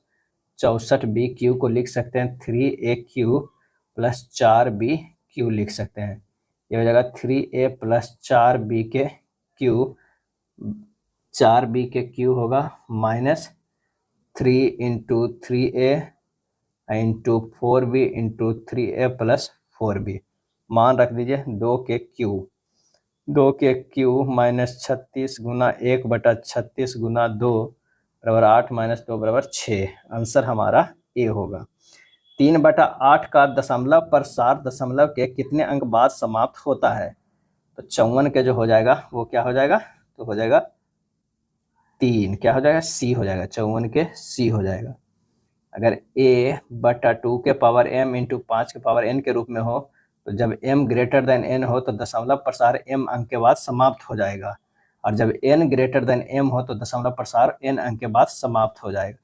64B cube को लिख सकते हैं 3A cube plus 4B cube लिख सकते हैं, ये हो जाएगा 3A प्लस 4B के क्यूब, 4B के क्यूब होगा minus 3 × 3a into 4b into 3a plus 4b, मान रख दीजिए 2 के क्यू माइनस 36 गुना 1/36 गुना 2 बराबर 8 माइनस 2 बराबर 6। आंसर हमारा ए होगा। 3/8 का दशमलव प्रसार दशमलव के कितने अंक बाद समाप्त होता है? तो 54 के जो हो जाएगा वो क्या हो जाएगा, तो हो जाएगा 3, क्या हो जाएगा, सी हो जाएगा, 54 के सी हो जाएगा। अगर a/2 के पावर m इंटू 5 के पावर n के रूप में हो तो जब m ग्रेटर देन n हो तो दशमलव प्रसार m अंक के बाद समाप्त हो जाएगा, और जब n ग्रेटर देन m हो तो दशमलव प्रसार n अंक के बाद समाप्त हो जाएगा।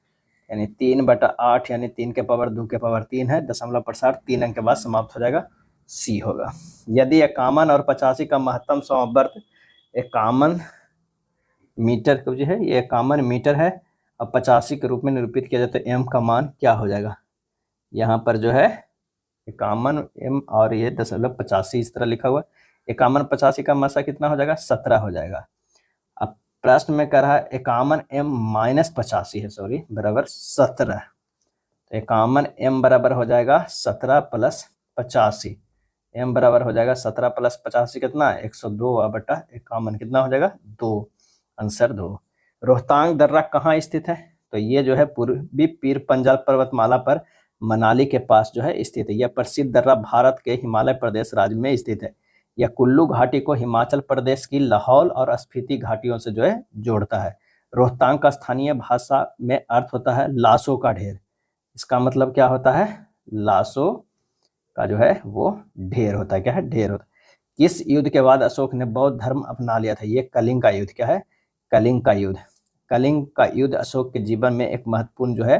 यानी 3/8 यानी 3 के पावर 2 के पावर 3 है, दशमलव प्रसार 3 अंक के बाद समाप्त हो जाएगा, सी होगा। यदि 51 और 85 का महत्तम समवर्त 51 मीटर जो है, ये 51 मीटर है, अब 85 के रूप में निरूपित किया जाए तो m का मान क्या हो जाएगा, यहाँ पर जो है 51 m और ये 0.85 इस तरह लिखा हुआ है। 51 85 का मसा कितना हो जाएगा, 17 हो जाएगा। अब प्रश्न में कह रहा है 51 m माइनस 85 है, सॉरी, बराबर 17। तो 51 m बराबर हो जाएगा 17 प्लस 85, m बराबर हो जाएगा 17 प्लस 85 कितना, 102/51 कितना हो जाएगा, 2। आंसर 2। रोहतांग दर्रा कहाँ स्थित है? तो ये जो है पूर्वी पीर पंजाल पर्वतमाला पर मनाली के पास जो है स्थित है। यह प्रसिद्ध दर्रा भारत के हिमालय प्रदेश राज्य में स्थित है। यह कुल्लू घाटी को हिमाचल प्रदेश की लाहौल और स्पीति घाटियों से जो है जोड़ता है। रोहतांग का स्थानीय भाषा में अर्थ होता है लाशों का ढेर। इसका मतलब क्या होता है, लाशों का जो है वो ढेर होता है। क्या है, ढेर होता है। किस युद्ध के बाद अशोक ने बौद्ध धर्म अपना लिया था? ये कलिंग का युद्ध। क्या है, कलिंग का युद्ध। कलिंग का युद्ध अशोक के जीवन में एक महत्वपूर्ण जो है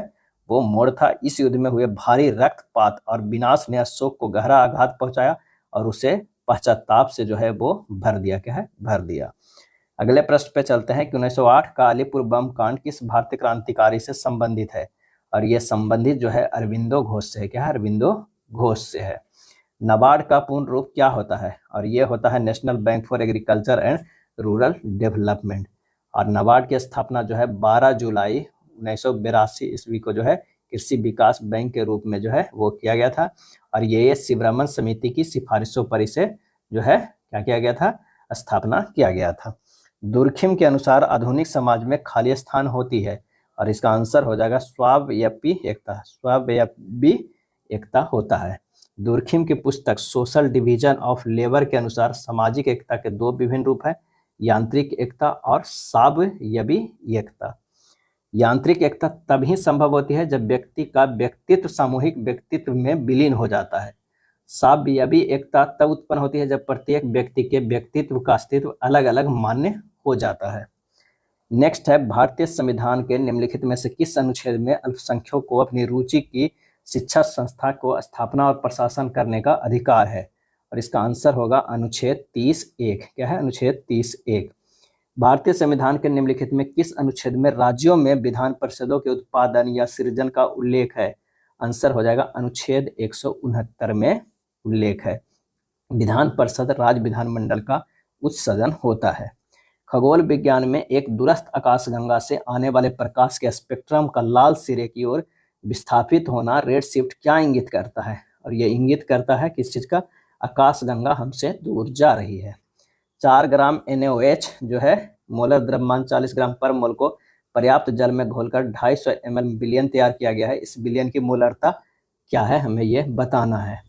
वो मोड़ था। इस युद्ध में हुए भारी रक्तपात और विनाश ने अशोक को गहरा आघात पहुंचाया और उसे पश्चाताप से जो है वो भर दिया। क्या है, भर दिया। अगले प्रश्न पे चलते हैं कि 1908 का अलीपुर बम कांड किस भारतीय क्रांतिकारी से संबंधित है? और ये संबंधित जो है अरविंदो घोष से है। क्या है, अरविंदो घोष से है। नाबार्ड का पूर्ण रूप क्या होता है? और ये होता है national bank for agriculture and rural development. और नाबार्ड की स्थापना जो है 12 जुलाई 1982 ईस्वी को जो है कृषि विकास बैंक के रूप में जो है वो किया गया था। और ये शिवरमन समिति की सिफारिशों पर इसे जो है क्या किया गया था, स्थापना किया गया था। दुर्खिम के अनुसार आधुनिक समाज में खाली स्थान होती है, और इसका आंसर हो जाएगा स्वावयपी एकता। स्वावयपी एकता होता है। दुर्खिम की पुस्तक सोशल डिवीजन ऑफ लेबर के अनुसार सामाजिक एकता के दो विभिन्न रूप हैं, यांत्रिक एकता और सावयवी एकता। यांत्रिक एकता तभी संभव होती है जब व्यक्ति का व्यक्तित्व सामूहिक व्यक्तित्व में विलीन हो जाता है। सावयवी एकता तब उत्पन्न होती है जब प्रत्येक व्यक्ति के व्यक्तित्व का अस्तित्व अलग अलग मान्य हो जाता है। नेक्स्ट है, भारतीय संविधान के निम्नलिखित में से किस अनुच्छेद में अल्पसंख्यकों को अपनी रुचि की शिक्षा संस्था को स्थापना और प्रशासन करने का अधिकार है? और इसका आंसर होगा अनुच्छेद 30(1). क्या है, अनुच्छेद 30(1). भारतीय संविधान के निम्नलिखित में किस अनुच्छेद में राज्यों में विधान परिषदों के उत्पादन या सृजन का उल्लेख है? आंसर हो जाएगा अनुच्छेद 169 में उल्लेख है। विधान परिषद राज्य विधानमंडल का उच्च सदन होता है। खगोल विज्ञान में एक दूरस्थ आकाशगंगा से आने वाले प्रकाश के स्पेक्ट्रम का लाल सिरे की ओर विस्थापित होना रेड शिफ्ट क्या इंगित करता है? और यह इंगित करता है किस चीज का, आकाशगंगा हमसे दूर जा रही है। 4 ग्राम NaOH जो है मोलर द्रव्यमान 40 ग्राम पर मोल को पर्याप्त जल में घोलकर 250 ml विलयन तैयार किया गया है। इस विलयन की मोलरता क्या है, हमें यह बताना है।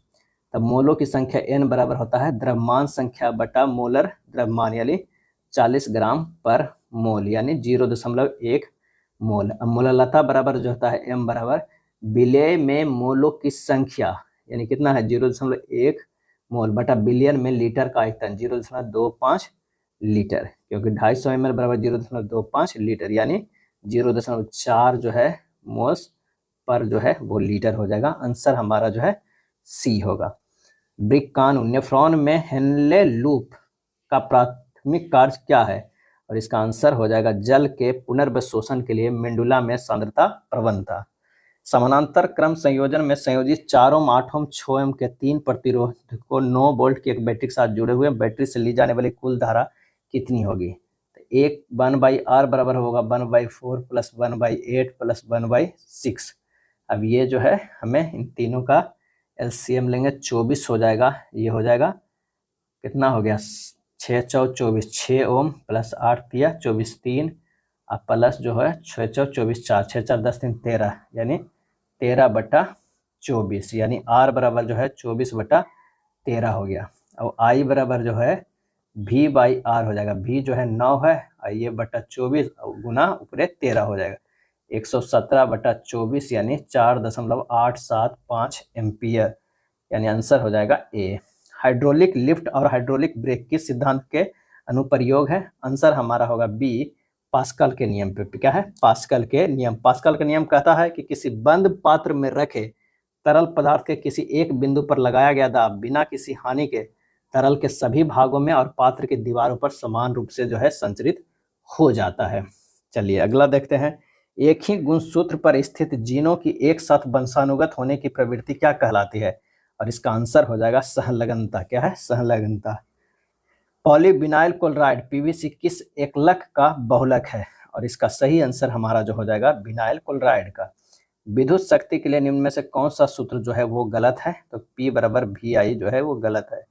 तब मोलों की संख्या n बराबर होता है द्रव्यमान संख्या बटा मोलर द्रव्यमान, यानी 40 ग्राम पर मोल, यानी 0.1 मोल। अब मोललता बराबर जो होता है m बराबर विलय में मोलों की संख्या, यानी कितना है 0.1 मोल बटा बिलियन में लीटर का आयतन 0.25 लीटर, क्योंकि 250 ml बराबर 0.25 लीटर, यानी 0.4 जो है मोल्स पर जो है वो लीटर हो जाएगा। आंसर हमारा जो है सी होगा। ब्रिक कानून, नेफ्रॉन में हेनले लूप का प्राथमिक कार्य क्या है? और इसका आंसर हो जाएगा जल के पुनर्वशोषण के लिए मेंडुला में सांद्रता प्रवणता। समानांतर क्रम संयोजन में संयोजित 4 ओम 8 ओम 6 ओम के 3 प्रतिरोध को 9 वोल्ट की एक बैटरी के साथ जुड़े हुए बैटरी से ली जाने वाली कुल धारा कितनी होगी? तो एक 1/r बराबर होगा 1/4 प्लस 1/8 प्लस 1/6। अब ये जो है हमें इन तीनों का एलसीएम लेंगे, 24 हो जाएगा। ये हो जाएगा कितना हो गया, 6 चौ 24, 6 ओम प्लस 8 तिया 24 3 और प्लस जो है 6 चौ 24 4, 6 4 10 3 13, यानी 13/24, यानी आर बराबर जो है 24/13 हो गया। और आई बराबर जो है V/R हो जाएगा। V जो है 9 है और ये बटा 24 गुना ऊपरे 13 हो जाएगा, 117/24 यानी 4.875 एम्पियर, यानी आंसर हो जाएगा ए। हाइड्रोलिक लिफ्ट और हाइड्रोलिक ब्रेक किस सिद्धांत के अनुप्रयोग है? आंसर हमारा होगा बी, पास्कल के नियम पे। क्या है? पास्कल के नियम। पास्कल का नियम कहता है कि किसी बंद पात्र में रखे तरल पदार्थ के किसी एक बिंदु पर लगाया गया दाब बिना किसी हानि के तरल के सभी भागों में और पात्र की दीवारों पर समान रूप से जो है संचरित हो जाता है। चलिए अगला देखते हैं। एक ही गुणसूत्र पर स्थित जीनों की एक साथ वंशानुगत होने की प्रवृत्ति क्या कहलाती है? और इसका आंसर हो जाएगा सहलगनता। क्या है? सहलगनता। पॉलीविनाइल क्लोराइड पीवीसी किस एकलक का बहुलक है? और इसका सही आंसर हमारा जो हो जाएगा विनाइल क्लोराइड का। विद्युत शक्ति के लिए निम्न में से कौन सा सूत्र जो है वो गलत है? तो P बराबर VI जो है वो गलत है।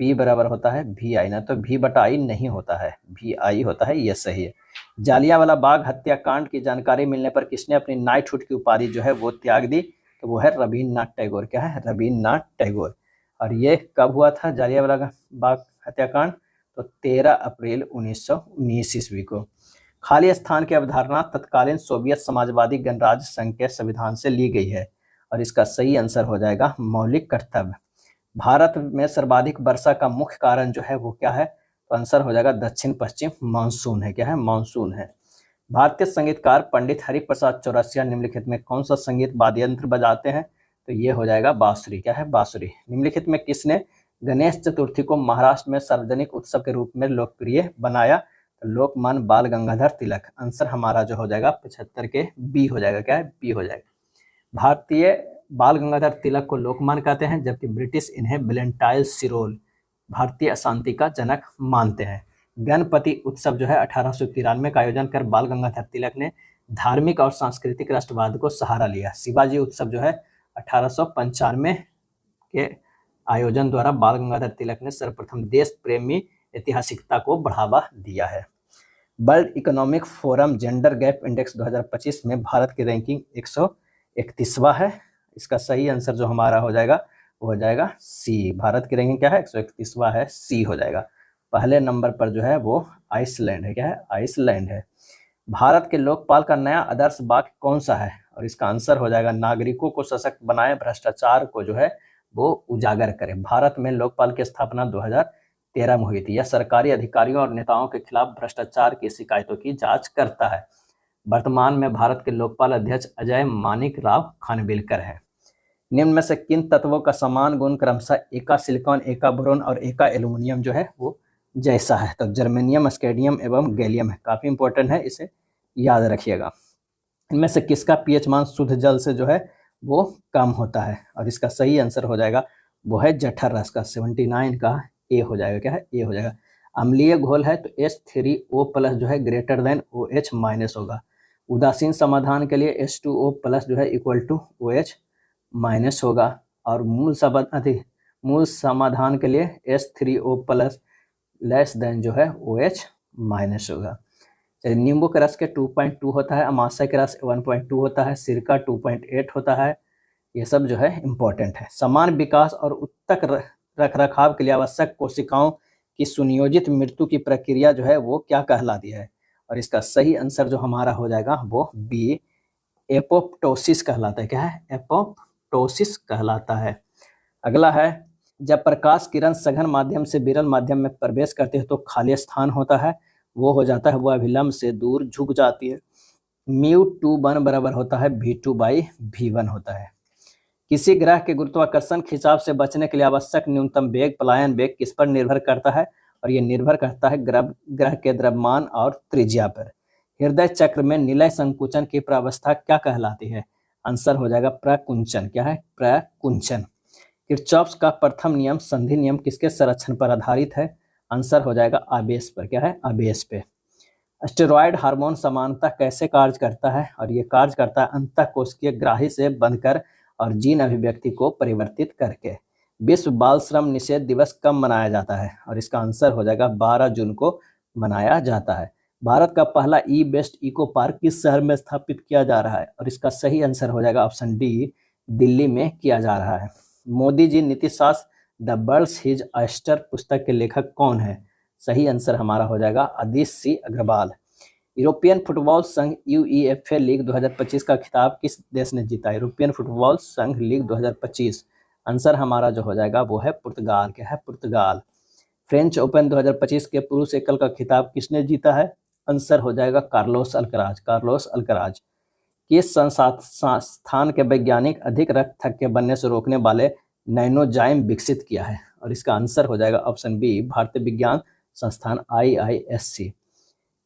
P बराबर होता है VI, ना तो V/I नहीं होता है, VI होता है, ये सही है। जालियांवाला बाग हत्याकांड की जानकारी मिलने पर किसने अपनी नाइटहुड की उपाधि जो है वो त्याग दी? तो वो है रविन्द्रनाथ टैगोर। क्या है? रविन्द्रनाथ टैगोर। और ये कब हुआ था जालियांवाला बाग हत्याकांड? तो 13 अप्रैल 1919 ईस्वी को। खाली स्थान की अवधारणा तत्कालीन सोवियत समाजवादी गणराज्य संघ के संविधान से ली गई है, और इसका सही आंसर हो जाएगा मौलिक कर्तव्य। भारत में सर्वाधिक वर्षा का मुख्य कारण जो है वो क्या है? तो आंसर हो जाएगा दक्षिण पश्चिम मानसून है। क्या है? मानसून है। भारतीय संगीतकार पंडित हरिप्रसाद चौरसिया निम्नलिखित में कौन सा संगीत वाद्य यंत्र बजाते हैं? तो ये हो जाएगा बांसुरी। क्या है? बांसुरी। निम्नलिखित में किसने गणेश चतुर्थी को महाराष्ट्र में सार्वजनिक उत्सव के रूप में लोकप्रिय बनाया? तो लोकमान्य बाल गंगाधर तिलक। आंसर हमारा जो हो जाएगा 75 के बी हो जाएगा। क्या है? बी हो जाएगा। भारतीय बाल गंगाधर तिलक को लोकमान्य कहते हैं, जबकि ब्रिटिश इन्हें वेलेंटाइन सिरोल भारतीय अशांति का जनक मानते हैं। गणपति उत्सव जो है 1893 का आयोजन कर बाल गंगाधर तिलक ने धार्मिक और सांस्कृतिक राष्ट्रवाद को सहारा लिया। शिवाजी उत्सव जो है 1895 के आयोजन द्वारा बाल गंगाधर तिलक ने सर्वप्रथम देश प्रेमी ऐतिहासिकता को बढ़ावा दिया है। World economic forum gender gap index 2025 में भारत की रैंकिंग 131वां है। इसका सही आंसर जो हमारा हो जाएगा वो हो जाएगा सी। भारत की रैंकिंग क्या है? 131वां है, सी हो जाएगा। पहले नंबर पर जो है वो आइसलैंड है। क्या है? आइसलैंड है। भारत के लोकपाल का नया आदर्श वाक्य कौन सा है? और इसका आंसर हो जाएगा नागरिकों को सशक्त बनाए, भ्रष्टाचार को जो है वो उजागर करें। भारत में लोकपाल की स्थापना 2013 में हुई थी। यह सरकारी अधिकारियों और नेताओं के खिलाफ भ्रष्टाचार की शिकायतों की जांच करता है। वर्तमान में भारत के लोकपाल अध्यक्ष अजय मानिक राव खानविलकर है। निम्न में से किन तत्वों का समान गुण क्रमशः एका सिलिकॉन, एका बोरोन और एका एल्यूमिनियम जो है वो जैसा है? तो जर्मेनियम, स्केडियम एवं गैलियम है। काफी इंपॉर्टेंट है, इसे याद रखिएगा। इनमें से किसका पीएच मान शुद्ध जल से जो है वो कम होता है? और इसका सही आंसर हो जाएगा वो है जठर रस का, 79 का ए हो जाएगा। क्या है? ए हो जाएगा। अम्लीय घोल है तो H3O+ जो है ग्रेटर देन OH- होगा। उदासीन समाधान के लिए H2O+ जो है इक्वल टू OH- होगा। और मूल समाधान के लिए H3O+ लेस देन जो है OH- होगा। चलिए, नींबू के रस के 2.2 होता है, अमाशय के रस 1.2 होता है, सिरका 2.8 होता है। ये सब जो है इम्पोर्टेंट है। समान विकास और उत्तक रखरखाव के लिए आवश्यक कोशिकाओं की सुनियोजित मृत्यु की प्रक्रिया जो है वो क्या कहलाती है? और इसका सही आंसर जो हमारा हो जाएगा वो बी, एपोप्टोसिस कहलाता है। क्या है? एपोप्टोसिस कहलाता है। अगला है, जब प्रकाश किरण सघन माध्यम से विरल माध्यम में प्रवेश करते हैं तो खाली स्थान होता है, वो हो जाता है वह अभिलंब से दूर झुक जाती है। μ2 बराबर होता है V2/V1 होता है। किसी ग्रह के गुरुत्वाकर्षण खिंचाव से बचने के लिए आवश्यक न्यूनतम वेग, पलायन वेग किस पर निर्भर करता है? और ये निर्भर करता है ग्रह के द्रव्यमान और त्रिज्या पर। हृदय चक्र में निलय संकुचन की प्रावस्था क्या कहलाती है? आंसर हो जाएगा प्रकुंचन। क्या है? प्रकुंचन। किरचॉफ का प्रथम नियम संधि नियम किसके संरक्षण पर आधारित है? आंसर हो जाएगा आवेश पर। क्या है? आवेश पे। स्टेरॉयड हार्मोन समानता कैसे कार्य करता है? और ये कार्य करता है अंतःकोशिकीय ग्राही से बंधकर और जीन अभिव्यक्ति को परिवर्तित करके। विश्व बाल श्रम निषेध दिवस कब मनाया जाता है? और इसका आंसर हो जाएगा 12 जून को मनाया जाता है। भारत का पहला ई बेस्ट इको पार्क किस शहर में स्थापित किया जा रहा है? और इसका सही आंसर हो जाएगा ऑप्शन डी, दिल्ली में किया जा रहा है। मोदी जी नीति शास्त्र द बर्ड्स हिज ऑयस्टर पुस्तक के लेखक कौन है? सही आंसर हमारा हो जाएगा आदिश सी अग्रवाल। यूरोपियन फुटबॉल संघ यूईएफए लीग 2025 का खिताब किस देश ने जीता? यूरोपियन फुटबॉल संघ लीग 2025, आंसर हमारा जो हो जाएगा वो है पुर्तगाल। क्या है? पुर्तगाल। फ्रेंच ओपन 2025 के पुरुष एकल का खिताब किसने जीता है? आंसर हो जाएगा कार्लोस अल्कराज। Carlos Alcaraz. किस संस्थान के वैज्ञानिक अधिक रक्त थक्के बनने से रोकने वाले नैनोजाइम विकसित किया है? और इसका आंसर हो जाएगा ऑप्शन बी, भारतीय विज्ञान संस्थान IISc।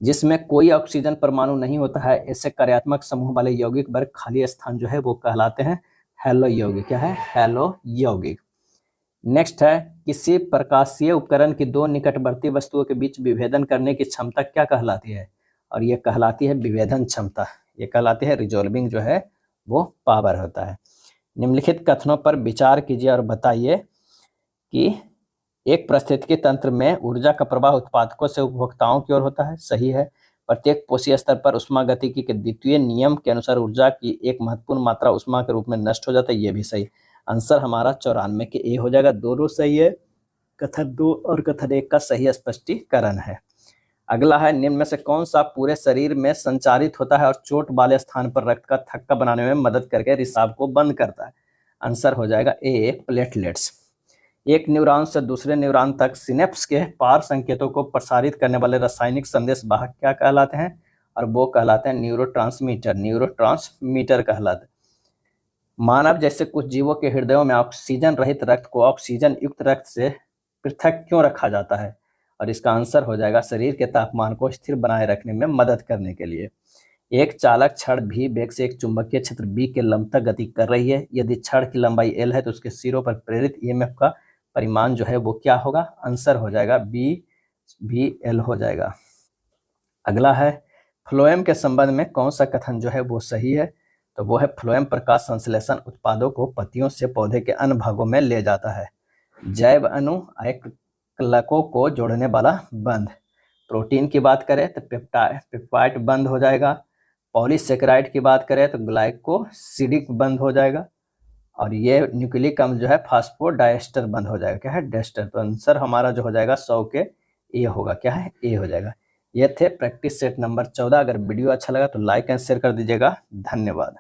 जिसमें कोई ऑक्सीजन परमाणु नहीं होता है ऐसे कार्यात्मक समूह वाले यौगिक वर्ग खाली स्थान जो है वो कहलाते हैं हैलो यौगिक। क्या है? हैलो यौगिक। नेक्स्ट है, किसी प्रकाशीय उपकरण की दो निकटवर्ती वस्तुओं के बीच विभेदन करने की क्षमता क्या कहलाती है? और ये कहलाती है विभेदन क्षमता। ये कहलाती है रिजॉल्विंग जो है वो पावर होता है। निम्नलिखित कथनों पर विचार कीजिए और बताइए कि एक पारिस्थितिकी तंत्र में ऊर्जा का प्रवाह उत्पादकों से उपभोक्ताओं की ओर होता है। सही है। प्रत्येक कोशीय स्तर पर ऊष्मागतिकी के द्वितीय नियम के अनुसार ऊर्जा की एक महत्वपूर्ण मात्रा ऊष्मा के रूप में नष्ट हो जाता है। ये भी सही। आंसर हमारा 94 के ए हो जाएगा। दोनों सही है। कथन 2 और कथन 1 का सही स्पष्टीकरण है। अगला है, निम्न में से कौन सा पूरे शरीर में संचारित होता है और चोट वाले स्थान पर रक्त का थक्का बनाने में मदद करके रिसाव को बंद करता है? आंसर हो जाएगा ए, प्लेटलेट्स। एक न्यूरॉन से दूसरे न्यूरॉन तक सिनेप्स के पार संकेतों को प्रसारित करने वाले रासायनिक संदेश वाहक क्या कहलाते हैं? और वो कहलाते हैं न्यूरोट्रांसमीटर। न्यूरोट्रांसमीटर कहलाते हैं। मानव जैसे कुछ जीवों के हृदयों में ऑक्सीजन रहित रक्त को ऑक्सीजन युक्त रक्त से पृथक क्यों रखा जाता है? और इसका आंसर हो जाएगा शरीर के तापमान को स्थिर बनाए रखने में मदद करने के लिए। एक चालक छड़ भी वेग से एक चुंबकीय क्षेत्र बी के लंब तक गति कर रही है। यदि छड़ की लंबाई l है तो उसके सिरों पर प्रेरित ईएमएफ का परिमाण जो है वो क्या होगा? आंसर हो जाएगा बी एल हो जाएगा। अगला है, फ्लोएम के संबंध में कौन सा कथन जो है वो सही है? तो वो है फ्लोएम प्रकाश संश्लेषण उत्पादों को पत्तियों से पौधे के अन्य भागों में ले जाता है। जैव अणु आयकलकों को जोड़ने वाला बंध। प्रोटीन की बात करें तो पेप्टाइड बंध हो जाएगा। पॉलीसेकेराइड की बात करें तो ग्लाइकोसिडिक बंध हो जाएगा। और ये न्यूक्लिक अम्ल जो है फास्फोडाइस्टर बंध हो जाएगा। क्या है? डाइस्टर। तो आंसर हमारा जो हो जाएगा 100 के ए होगा। क्या है? ए हो जाएगा। ये थे प्रैक्टिस सेट नंबर 14। अगर वीडियो अच्छा लगा तो लाइक एंड शेयर कर दीजिएगा। धन्यवाद।